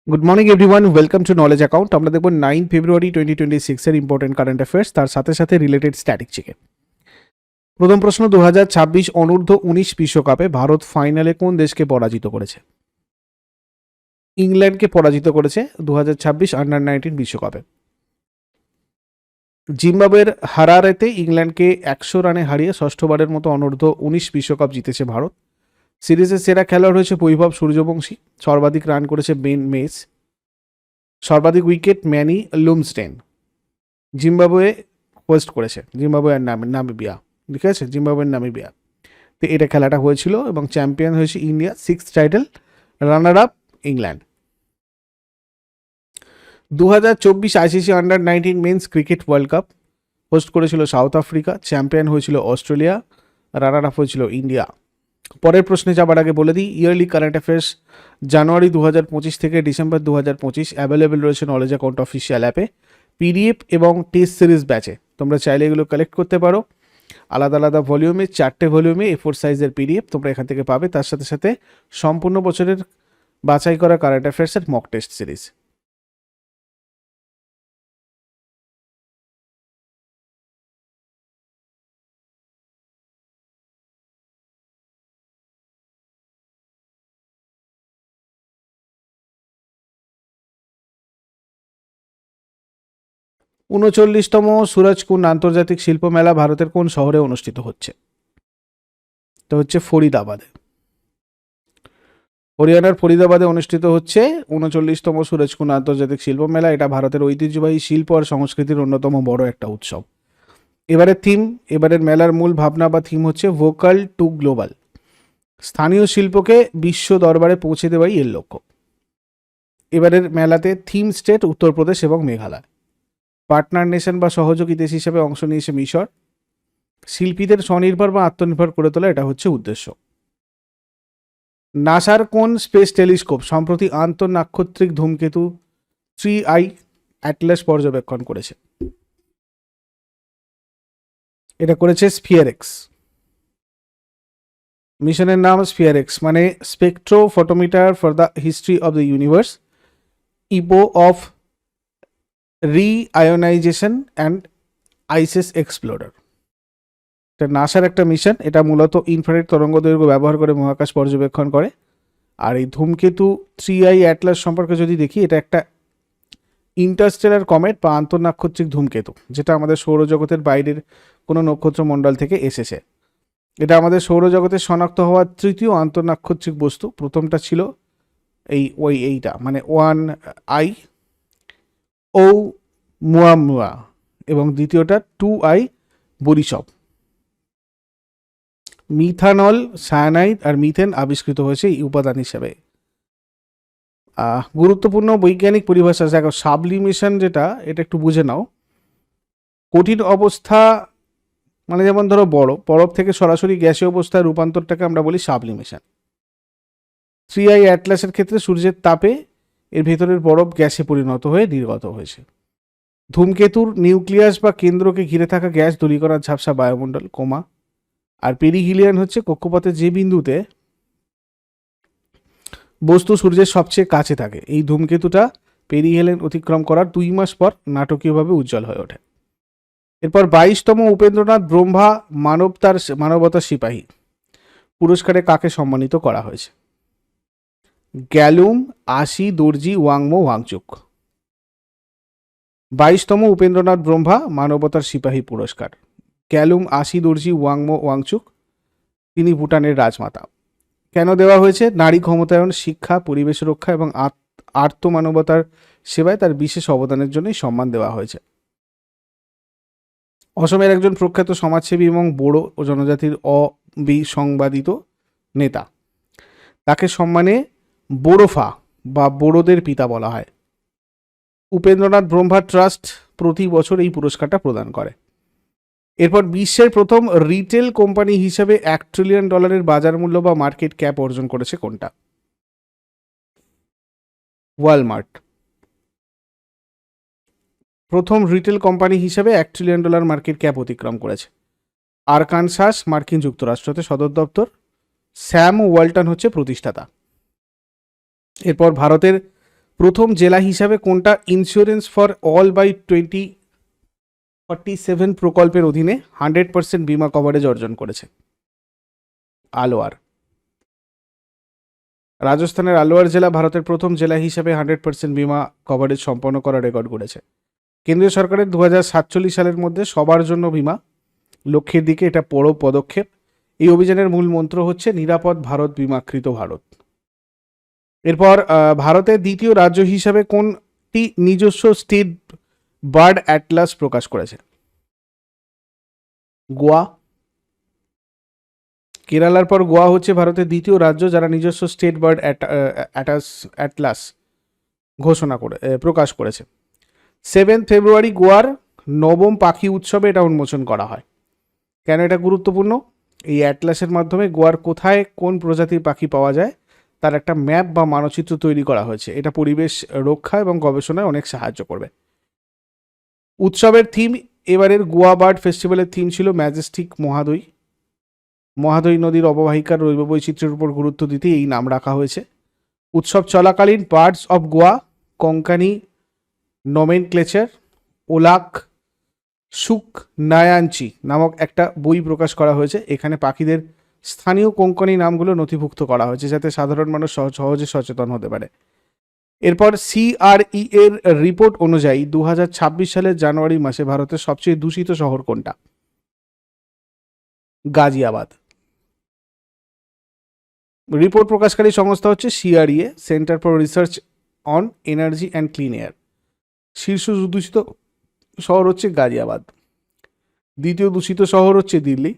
Good morning everyone, welcome to knowledge account. আমরা দেখব 9 ফেব্রুয়ারি 2026 এর ইম্পর্টেন্ট কারেন্ট অ্যাফেয়ার্স, তার সাথে সাথে রিলেটেড স্ট্যাটিক চেকে। প্রথম প্রশ্ন, 2026 অনূর্ধ্ব 19 বিশ্বকাপে ভারত ফাইনালে কোন দেশকে পরাজিত করেছে? ইংল্যান্ডকে পরাজিত করেছে 2026 আন্ডার-19 বিশ্বকাপে। জিম্বাবুয়ের হারারেতে ইংল্যান্ডকে 100 রানে হারিয়ে ষষ্ঠবারের মতো অনূর্ধ্ব 19 বিশ্বকাপ জিতেছে ভারত। সিরিজের সেরা খেলোয়াড় হয়েছে বৈভব সূর্যবংশী, সর্বাধিক রান করেছে বেন মেস, সর্বাধিক উইকেট ম্যানি লুমস্টেন। জিম্বাবুয়ে হোস্ট করেছে, জিম্বাবুয়ের নামিবিয়া, ঠিক আছে, জিম্বাবুয়ের নামিবিয়া। তো এটা খেলাটা হয়েছিল এবং চ্যাম্পিয়ন হয়েছে India, 6th title, runner up England. 2024 ICC under nineteen men's cricket world cup host করেছিল সাউথ আফ্রিকা, চ্যাম্পিয়ন হয়েছিল অস্ট্রেলিয়া, রানার আপ হয়েছিল ইন্ডিয়া। পরের প্রশ্নে যাবার আগে বলে দিই, ইয়ারলি কারেন্ট অ্যাফেয়ার্স জানুয়ারি 2025 থেকে ডিসেম্বর 2025 অ্যাভেলেবেল রয়েছে নলেজ অ্যাকাউন্ট অফিসিয়াল অ্যাপে, পিডিএফ এবং টেস্ট সিরিজ ব্যাচে। তোমরা চাইলে এগুলো কালেক্ট করতে পারো আলাদা আলাদা ভলিউমে, 4টে ভলিউমে A4 সাইজের পিডিএফ তোমরা এখান থেকে পাবে। তার সাথে সাথে সম্পূর্ণ বছরের বাছাই করা current অ্যাফেয়ার্সের mock test series. উনচল্লিশতম Surajkund আন্তর্জাতিক শিল্প মেলা ভারতের কোন শহরে অনুষ্ঠিত হচ্ছে? তো হচ্ছে ফরিদাবাদে, হরিয়ানার ফরিদাবাদে অনুষ্ঠিত হচ্ছে 39তম সুরজকুন্ড আন্তর্জাতিক শিল্প মেলা। এটা ভারতের ঐতিহ্যবাহী শিল্প আর সংস্কৃতির অন্যতম বড় একটা উৎসব। এবারের মেলার মূল ভাবনা বা থিম হচ্ছে ভোকাল টু গ্লোবাল। স্থানীয় শিল্পকে বিশ্ব দরবারে পৌঁছে দেওয়াই এর লক্ষ্য। এবারের মেলাতে থিম স্টেট উত্তরপ্রদেশ এবং মেঘালয়। পার্টনার নেশন বা সহযোগী দেশ হিসেবে অংশ নিয়েছে মিশর। শিল্পীদের স্বনির্ভর বা আত্মনির্ভর করে তোলা, এটা হচ্ছে উদ্দেশ্য। নাসার কোন স্পেস টেলিস্কোপ সম্প্রতি আন্তঃনাক্ষত্রিক ধূমকেতু 3I অ্যাটলাস পর্যবেক্ষণ করেছে? এটা করেছে স্পিয়ারেক্স। মিশনের নাম স্পিয়ারেক্স, মানে spectrophotometer for the history of the universe, epoch of reionization and ices explorer. এটা নাসার একটা মিশন। এটা মূলত ইনফ্রারেড তরঙ্গদৈর্ঘ্য ব্যবহার করে মহাকাশ পর্যবেক্ষণ করে। আর এই ধূমকেতু 3I অ্যাটলাস সম্পর্কে যদি দেখি, এটা একটা ইন্টারস্টেলার কমেট বা আন্তঃনাক্ষত্রিক ধূমকেতু, যেটা আমাদের সৌরজগতের বাইরের কোনো নক্ষত্রমণ্ডল থেকে এসেছে। এটা আমাদের সৌরজগতে শনাক্ত হওয়া তৃতীয় আন্তঃনাক্ষত্রিক বস্তু। প্রথমটা ছিল এইটা মানে 1I ও মুয়ামুয়া এবং দ্বিতীয়টা 2I বরিসব। মিথানল, সায়ানাইড আর মিথেন আবিষ্কৃত হয়েছে এই উপাদান হিসেবে। গুরুত্বপূর্ণ বৈজ্ঞানিক পরিভাষা দেখো, সাবলিমেশন যেটা, এটা একটু বুঝে নাও। কঠিন অবস্থা মানে যেমন ধরো বরফ থেকে সরাসরি গ্যাসীয় অবস্থায় রূপান্তরটাকে আমরা বলি সাবলিমেশন। 3I অ্যাটলাসের ক্ষেত্রে সূর্যের তাপে এর ভেতরের বরফ গ্যাসে পরিণত হয়ে নির্গত হয়েছে। ধূমকেতুর নিউক্লিয়াস বা কেন্দ্রকে ঘিরে থাকা গ্যাস দূরীকরণ ঝাপসা বায়ুমণ্ডল, কোমা। আর পেরিহিলিয়ন হচ্ছে কক্ষপথের যে বিন্দুতে বস্তু সূর্যের সবচেয়ে কাছে থাকে। এই ধূমকেতুটা পেরিহেলিয়ন অতিক্রম করার 2 মাস পর নাটকীয়ভাবে উজ্জ্বল হয়ে ওঠে। এরপর 22তম উপেন্দ্রনাথ ব্রহ্মা মানবতার সিপাহী পুরস্কারে কাকে সম্মানিত করা হয়েছে? গ্যালুম, আশি, দর্জি, ওয়াংমো, ওয়াংচুক। 22তম উপেন্দ্রনাথ ব্রহ্মা মানবতার সিপাহী পুরস্কার, গ্যালুম, আশি, দর্জি, ওয়াংমো, ওয়াংচুক। তিনি ভুটানের রাজমাতা। কেন দেওয়া হয়েছে? নারী ক্ষমতায়ন, শিক্ষা, পরিবেশ রক্ষা এবং আর্তমানবতার সেবায় তার বিশেষ অবদানের জন্যই সম্মান দেওয়া হয়েছে। অসমের একজন প্রখ্যাত সমাজসেবী এবং বড়ো ও জনজাতির অবিসংবাদিত নেতা। তাকে সম্মানে বোড়োফা বা বোড়োদের পিতা বলা হয়। উপেন্দ্রনাথ ব্রহ্মা ট্রাস্ট প্রতি বছর এই পুরস্কারটা প্রদান করে। এরপর বিশ্বের প্রথম রিটেল কোম্পানি হিসেবে $1 ট্রিলিয়ন বাজার মূল্য বা মার্কেট ক্যাপ অর্জন করেছে কোনটা? ওয়ালমার্ট। প্রথম রিটেল কোম্পানি হিসেবে $1 ট্রিলিয়ন মার্কেট ক্যাপ অতিক্রম করেছে। আরকানসাস, মার্কিন যুক্তরাষ্ট্রতে সদর দপ্তর। স্যাম ওয়ালটন হচ্ছে প্রতিষ্ঠাতা। এরপর ভারতের প্রথম জেলা হিসাবে কোনটা ইন্স্যুরেন্স ফর অল বাই 2047 প্রকল্পের অধীনে 100% বিমা কভারেজ অর্জন করেছে? আলোয়ার। রাজস্থানের আলোয়ার জেলা ভারতের প্রথম জেলা হিসাবে 100% বিমা কভারেজ সম্পন্ন করার রেকর্ড করেছে। কেন্দ্রীয় সরকারের 2047 সালের মধ্যে সবার জন্য বিমা লক্ষ্যের দিকে এটা বড় পদক্ষেপ। এই অভিযানের মূল মন্ত্র হচ্ছে নিরাপদ ভারত, বিমাকৃত ভারত। এরপর ভারতের দ্বিতীয় রাজ্য হিসাবে কোনটি নিজস্ব স্টেট বার্ড অ্যাটলাস প্রকাশ করেছে? গোয়া। কেরালার পর গোয়া হচ্ছে ভারতের দ্বিতীয় রাজ্য যারা নিজস্ব স্টেট বার্ড অ্যাটলাস প্রকাশ করেছে। 7 ফেব্রুয়ারি গোয়ার নবম পাখি উৎসবে এটা উন্মোচন করা হয়। কেন এটা গুরুত্বপূর্ণ? এই অ্যাটলাসের মাধ্যমে গোয়ার কোথায় কোন প্রজাতির পাখি পাওয়া যায় তার একটা ম্যাপ বা মানচিত্র তৈরি করা হয়েছে। এটা পরিবেশ রক্ষা এবং গবেষণায় অনেক সাহায্য করবে। উৎসবের থিম, এবারের গোয়া বার্ড ফেস্টিভ্যালের থিম ছিল ম্যাজেস্টিক মহাদই। মহাদই নদীর অববাহিকার জৈব বৈচিত্র্যের উপর গুরুত্ব দিতে এই নাম রাখা হয়েছে। উৎসব চলাকালীন birds of Goa Konkani nomenclature Olakh Suknyanchi নামক একটা বই প্রকাশ করা হয়েছে। এখানে পাখিদের স্থানীয় কোঙ্কনি নামগুলো নথিভুক্ত করা হয়েছে যাতে সাধারণ মানুষ সহজে সচেতন হতে পারে। এরপর CRE এর রিপোর্ট অনুযায়ী 2026 সালের জানুয়ারি মাসে ভারতের সবচেয়ে দূষিত শহর কোনটা? গাজিয়াবাদ। রিপোর্ট প্রকাশকারী সংস্থা হচ্ছে CREA, centre for research on energy and clean air. শীর্ষ দূষিত শহর হচ্ছে গাজিয়াবাদ, দ্বিতীয় দূষিত শহর হচ্ছে দিল্লি।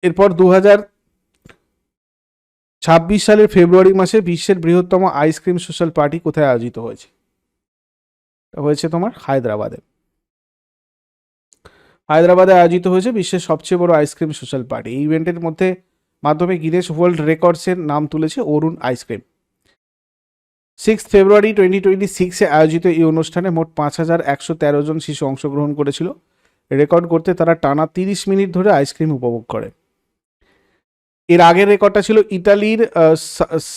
এরপর 2026 সালের ফেব্রুয়ারি মাসে বিশ্বের বৃহত্তম আইসক্রিম সোশ্যাল পার্টি কোথায় আয়োজিত হয়েছে? হয়েছে তোমার হায়দ্রাবাদে। হায়দ্রাবাদে আয়োজিত হয়েছে বিশ্বের সবচেয়ে বড় আইসক্রিম সোশ্যাল পার্টি। এই ইভেন্টের মাধ্যমে গিনেস ওয়ার্ল্ড রেকর্ডসের নাম তুলেছে অরুণ আইসক্রিম। 6 ফেব্রুয়ারি 2026 আয়োজিত এই অনুষ্ঠানে মোট 5113 জন শিশু অংশগ্রহণ করেছিল। রেকর্ড করতে তারা টানা 30 মিনিট ধরে আইসক্রিম উপভোগ করে। এর আগের রেকর্ডটা ছিল ইতালির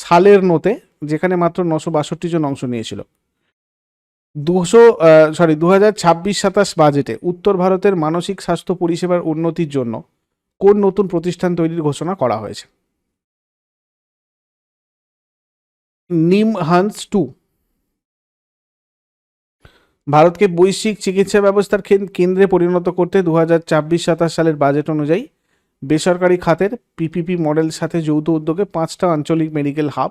সালেরনোতে, যেখানে মাত্র 962 জন অংশ নিয়েছিল। 2026-27 বাজেটে উত্তর ভারতের মানসিক স্বাস্থ্য পরিষেবার উন্নতির জন্য কোন নতুন প্রতিষ্ঠান তৈরির ঘোষণা করা হয়েছে? নিমহান্স 2। ভারতকে বৈশ্বিক চিকিৎসা ব্যবস্থার কেন্দ্রে পরিণত করতে 2026-27 সালের বাজেট অনুযায়ী বেসরকারি খাতের PPP মডেল সাথে যৌথ উদ্যোগে 5টা আঞ্চলিক মেডিকেল হাব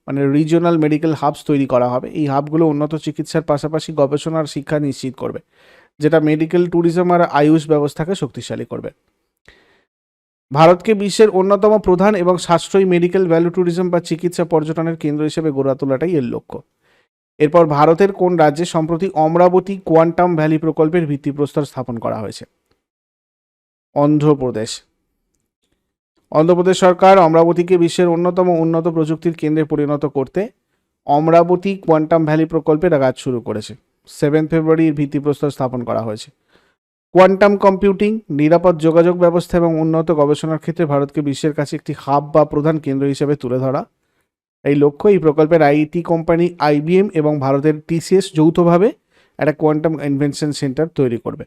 মানে রিজিওনাল মেডিকেল হাবস তৈরি করা হবে। এই হাবগুলো উন্নত চিকিৎসার পাশাপাশি গবেষণা আর শিক্ষা নিশ্চিত করবে, যেটা মেডিকেল ট্যুরিজম আর আয়ুষ ব্যবস্থাকে শক্তিশালী করবে। ভারতকে বিশ্বের অন্যতম প্রধান এবং সাশ্রয়ী মেডিকেল ভ্যালু ট্যুরিজম বা চিকিৎসা পর্যটনের কেন্দ্র হিসেবে গড়ে তোলাটাই এর লক্ষ্য। এরপর ভারতের কোন রাজ্যে সম্প্রতি অমরাবতী কোয়ান্টাম ভ্যালি প্রকল্পের ভিত্তিপ্রস্তর স্থাপন করা হয়েছে? অন্ধ্রপ্রদেশ। অন্ধ্রপ্রদেশ সরকার অমরাবতীকে বিশ্বের অন্যতম উন্নত প্রযুক্তির কেন্দ্রে পরিণত করতে অমরাবতী কোয়ান্টাম ভ্যালি প্রকল্পের কাজ শুরু করেছে। 7 ফেব্রুয়ারি এর ভিত্তিপ্রস্তর স্থাপন করা হয়েছে। কোয়ান্টাম কম্পিউটিং, নিরাপদ যোগাযোগ ব্যবস্থা এবং উন্নত গবেষণার ক্ষেত্রে ভারতকে বিশ্বের কাছে একটি হাব বা প্রধান কেন্দ্র হিসেবে তুলে ধরা এই লক্ষ্য। এই প্রকল্পের IT কোম্পানি IBM এবং ভারতের TCS যৌথভাবে একটা কোয়ান্টাম ইনভেনশন সেন্টার তৈরি করবে।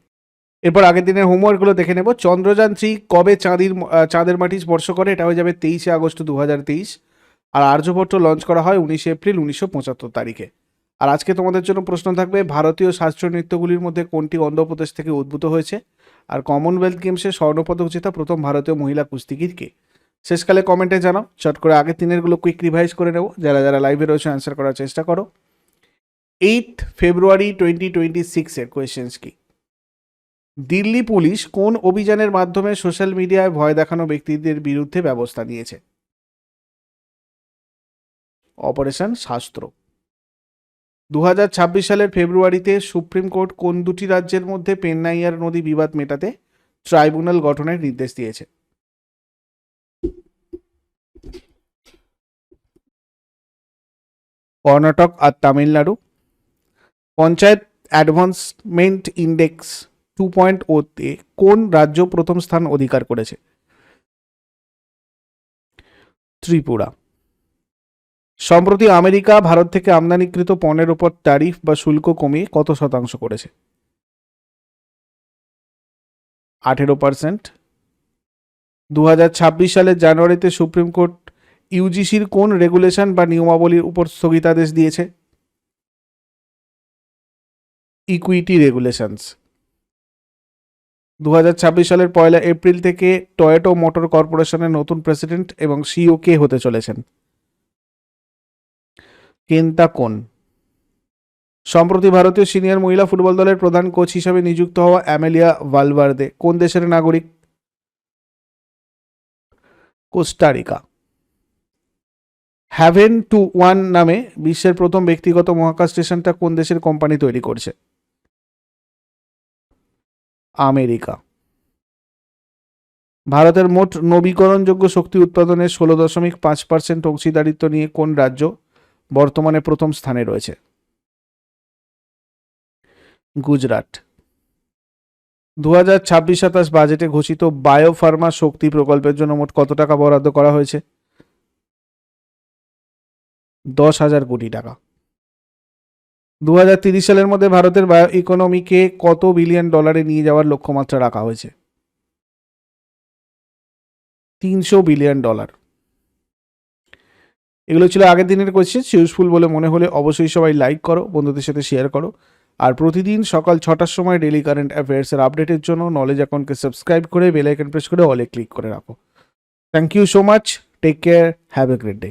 এরপর আগের দিনের হোমওয়ার্কগুলো দেখে নেব। চন্দ্রযান 3 কবে চাঁদের মাটি স্পর্শ করে? এটা হয়ে যাবে 23 আগস্ট 2023। আর আর্যভট্ট লঞ্চ করা হয় 19 এপ্রিল 1975 তারিখে। আর আজকে তোমাদের জন্য প্রশ্ন থাকবে, ভারতীয় শাস্ত্রীয় নৃত্যগুলির মধ্যে কোনটি অন্ধ্রপ্রদেশ থেকে উদ্ভূত হয়েছে? আর কমনওয়েলথ গেমসে স্বর্ণপদক জেতা প্রথম ভারতীয় মহিলা কুস্তিগির কে? শেষকালে কমেন্টে জানাও। চট করে আগের দিনেরগুলো কুইক রিভাইজ করে নেব। যারা লাইভে রয়েছে অ্যান্সার করার চেষ্টা করো। 8 ফেব্রুয়ারি 2026 এর কোয়েশ্চেন্স কি? দিল্লি পুলিশ কোন অভিযানের মাধ্যমে সোশ্যাল মিডিয়ায় ভয় দেখানো ব্যক্তিদের বিরুদ্ধে ব্যবস্থা নিয়েছে? অপারেশন শাস্ত্র। 2026 সালের ফেব্রুয়ারিতে সুপ্রিম কোর্ট কোন দুটি রাজ্যের মধ্যে পেন্নাইয়ার নদী বিবাদ মেটাতে ট্রাইব্যুনাল গঠনের নির্দেশ দিয়েছে? কর্ণাটক আর তামিলনাড়ু। পঞ্চায়েত অ্যাডভান্সমেন্ট ইন্ডেক্স 2.0-তে কোন রাজ্য প্রথম স্থান অধিকার করেছে? ত্রিপুরা। সম্প্রতি আমেরিকা ভারত থেকে আমদানিকৃত পণ্যের উপর ট্যারিফ বা শুল্ক কমিয়ে কত শতাংশ করেছে? 18%। 2026 সালের জানুয়ারিতে সুপ্রিম কোর্ট ইউজিসির কোন রেগুলেশন বা নিয়মাবলীর উপর স্থগিতাদেশ দিয়েছে? Equity regulations. 2026 সালের 1 এপ্রিল থেকে টয়োটা মোটর কর্পোরেশনের নতুন প্রেসিডেন্ট এবং সিইও কে হতে চলেছেন? কেন্তা কোন। সম্প্রতি ভারতীয় সিনিয়র মহিলা ফুটবল দলের প্রধান কোচ হিসেবে নিযুক্ত হওয়া অ্যামেলিয়া ভালভার্দে কোন দেশের নাগরিক? কোস্টারিকা। হ্যাভেন 2-1 নামে বিশ্বের প্রথম ব্যক্তিগত মহাকাশ স্টেশনটা কোন দেশের কোম্পানি তৈরি করছে? আমেরিকা। ভারতের মোট নবীকরণযোগ্য শক্তি উৎপাদনের 16.5% অংশীদারিত্ব নিয়ে কোন রাজ্য বর্তমানে প্রথম স্থানে রয়েছে? গুজরাট। 2026-27 বাজেটে ঘোষিত বায়োফার্মা শক্তি প্রকল্পের জন্য মোট কত টাকা বরাদ্দ করা হয়েছে? 10,000 কোটি টাকা। 2030 সালের মধ্যে ভারতের বায়ো ইকোনমিকে কত বিলিয়ন ডলারে নিয়ে যাওয়ার লক্ষ্যমাত্রা রাখা হয়েছে? 300 বিলিয়ন ডলার। এগুলো ছিল আগের দিনের কোয়েশ্চেন। ইউজফুল বলে মনে হলে অবশ্যই সবাই লাইক করো, বন্ধুদের সাথে শেয়ার করো। আর প্রতিদিন সকাল 6টার সময় ডেলি কারেন্ট অ্যাফেয়ার্সের আপডেটের জন্য নলেজ অ্যাকাউন্টকে সাবস্ক্রাইব করে বেল আইকন প্রেস করে অলে ক্লিক করে রাখো। Thank you so much. Take care. Have a great day.